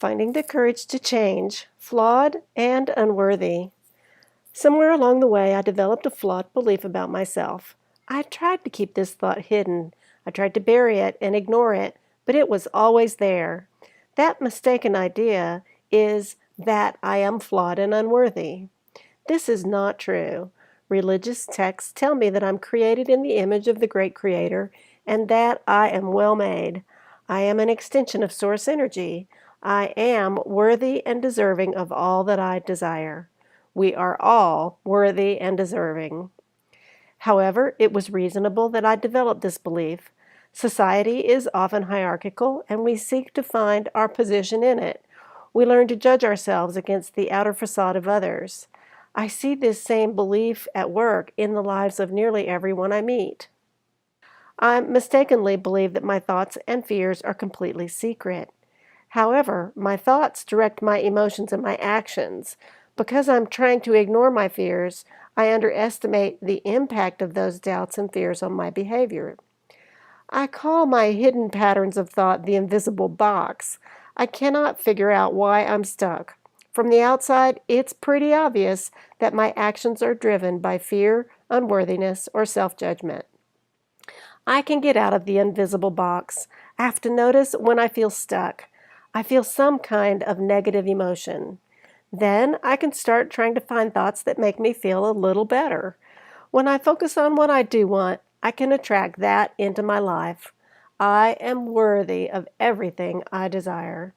Finding the courage to change, flawed and unworthy. Somewhere along the way, I developed a flawed belief about myself. I tried to keep this thought hidden. I tried to bury it and ignore it, but it was always there. That mistaken idea is that I am flawed and unworthy. This is not true. Religious texts tell me that I'm created in the image of the great Creator and that I am well made. I am an extension of Source energy. I am worthy and deserving of all that I desire. We are all worthy and deserving. However, it was reasonable that I developed this belief. Society is often hierarchical, and we seek to find our position in it. We learn to judge ourselves against the outer facade of others. I see this same belief at work in the lives of nearly everyone I meet. I mistakenly believe that my thoughts and fears are completely secret. However, my thoughts direct my emotions and my actions. Because I'm trying to ignore my fears, I underestimate the impact of those doubts and fears on my behavior. I call my hidden patterns of thought the invisible box. I cannot figure out why I'm stuck. From the outside, it's pretty obvious that my actions are driven by fear, unworthiness, or self-judgment. I can get out of the invisible box. I have to notice when I feel stuck. I feel some kind of negative emotion. Then I can start trying to find thoughts that make me feel a little better. When I focus on what I do want, I can attract that into my life. I am worthy of everything I desire.